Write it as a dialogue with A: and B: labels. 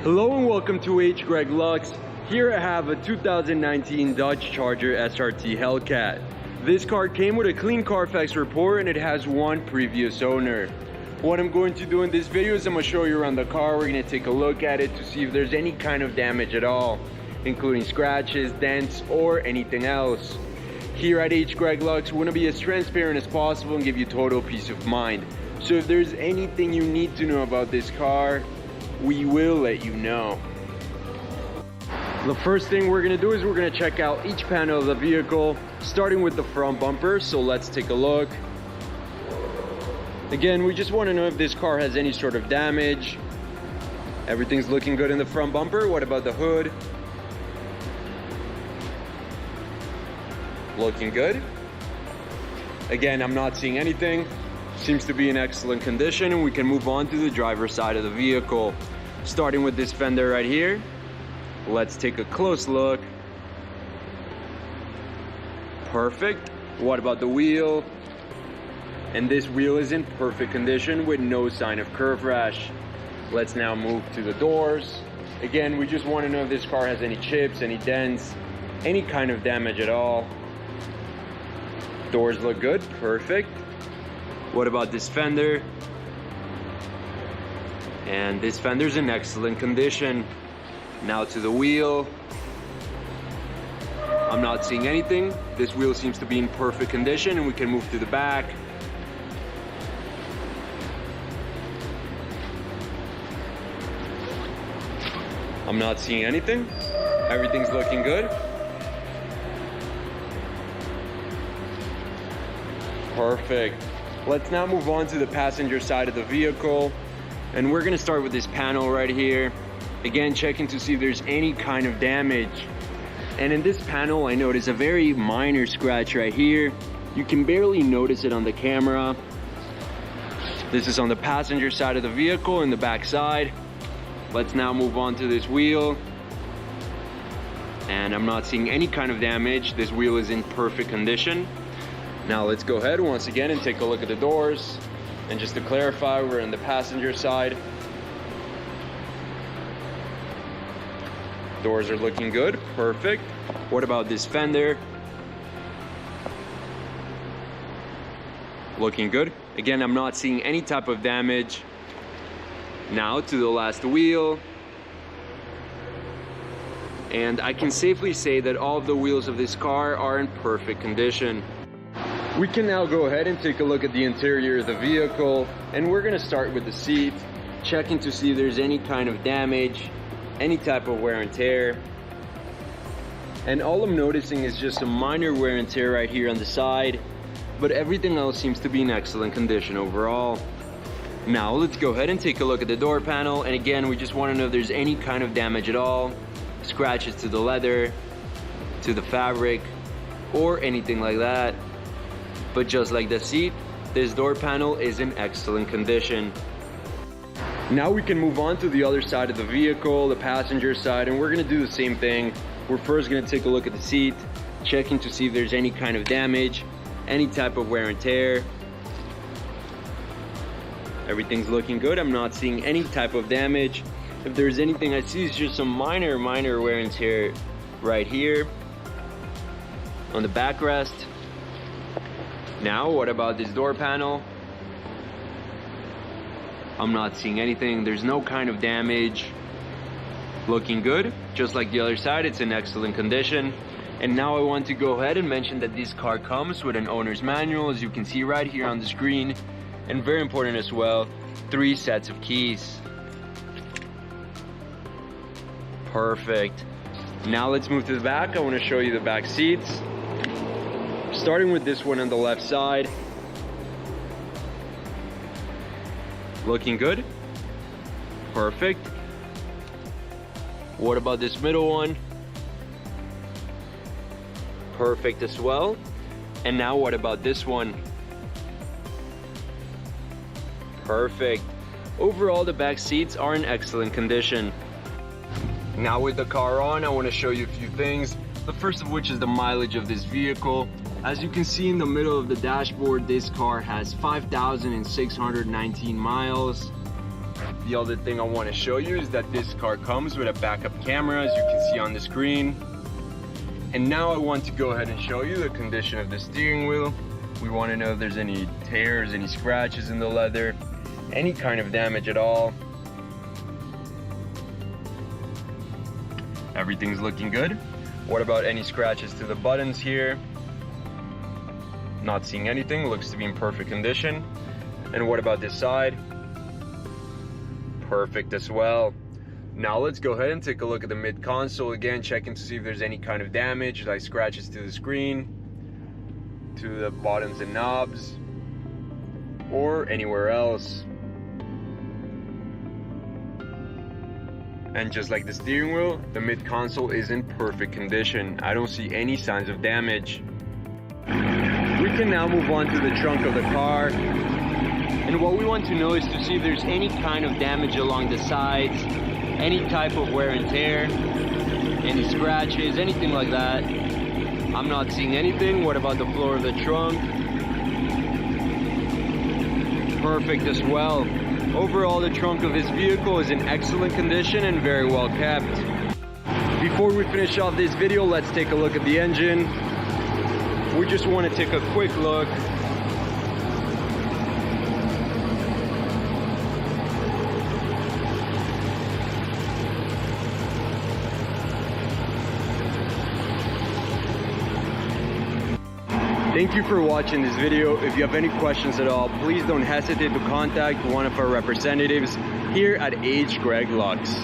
A: Hello and welcome to H. Greg Lux. Here I have a 2019 Dodge Charger SRT Hellcat. This car came with a clean Carfax report and it has one previous owner. What I'm going to do in this video is I'm going to show you around the car. We're going to take a look at it to see if there's any kind of damage at all, including scratches, dents, or anything else. Here at H. Greg Lux, we want to be as transparent as possible and give you total peace of mind. So if there's anything you need to know about this car, we will let you know. The first thing we're going to do is we're going to check out each panel of the vehicle, starting with the front bumper. So let's take a look. Again, we just want to know if this car has any sort of damage. Everything's looking good in the front bumper. What about the hood? Looking good. Again, I'm not seeing anything. Seems to be in excellent condition, and we can move on to the driver's side of the vehicle. Starting with this fender right here. Let's take a close look. Perfect. What about the wheel? And this wheel is in perfect condition with no sign of curve rash. Let's now move to the doors. Again, we just want to know if this car has any chips, any dents, any kind of damage at all. Doors look good. Perfect. What about this fender? And this fender's in excellent condition. Now to the wheel. I'm not seeing anything. This wheel seems to be in perfect condition, and we can move to the back. I'm not seeing anything. Everything's looking good. Perfect. Let's now move on to the passenger side of the vehicle, and we're going to start with this panel right here. Again, checking to see if there's any kind of damage. And in this panel, I notice a very minor scratch right here. You can barely notice it on the camera. This is on the passenger side of the vehicle and the back side. Let's now move on to this wheel. And I'm not seeing any kind of damage. This wheel is in perfect condition. Now let's go ahead once again and take a look at the doors. And just to clarify, we're on the passenger side. Doors are looking good. Perfect. What about this fender? Looking good. Again, I'm not seeing any type of damage. Now to the last wheel. And I can safely say that all of the wheels of this car are in perfect condition. We can now go ahead and take a look at the interior of the vehicle, and we're going to start with the seat, checking to see if there's any kind of damage, any type of wear and tear. And all I'm noticing is just a minor wear and tear right here on the side, but everything else seems to be in excellent condition overall. Now let's go ahead and take a look at the door panel, and again, we just want to know if there's any kind of damage at all, scratches to the leather, to the fabric, or anything like that. But just like the seat, this door panel is in excellent condition. Now we can move on to the other side of the vehicle, the passenger side, and we're going to do the same thing. We're first going to take a look at the seat, checking to see if there's any kind of damage, any type of wear and tear. Everything's looking good. I'm not seeing any type of damage. If there's anything I see, is just some minor wear and tear right here on the backrest. Now, what about this door panel? I'm not seeing anything. There's no kind of damage. Looking good. Just like the other side, it's in excellent condition. And now I want to go ahead and mention that this car comes with an owner's manual, as you can see right here on the screen. And very important as well, 3 sets of keys. Perfect. Now let's move to the back. I want to show you the back seats. Starting with this one on the left side. Looking good. Perfect. What about this middle one? Perfect as well. And now what about this one? Perfect. Overall, the back seats are in excellent condition. Now with the car on, I want to show you a few things. The first of which is the mileage of this vehicle. As you can see in the middle of the dashboard, this car has 5,619 miles. The other thing I want to show you is that this car comes with a backup camera, as you can see on the screen. And now I want to go ahead and show you the condition of the steering wheel. We want to know if there's any tears, any scratches in the leather, any kind of damage at all. Everything's looking good. What about any scratches to the buttons here? Not seeing anything, looks to be in perfect condition. And what about this side? Perfect as well. Now let's go ahead and take a look at the mid console again, checking to see if there's any kind of damage, like scratches to the screen, to the buttons and knobs, or anywhere else. And just like the steering wheel, the mid console is in perfect condition. I don't see any signs of damage. We can now move on to the trunk of the car. And what we want to know is to see if there's any kind of damage along the sides, any type of wear and tear, any scratches, anything like that. I'm not seeing anything. What about the floor of the trunk? Perfect as well. Overall, the trunk of this vehicle is in excellent condition and very well kept. Before we finish off this video, let's take a look at the engine. We just want to take a quick look. Thank you for watching this video. If you have any questions at all, please don't hesitate to contact one of our representatives here at H. Greg Lux.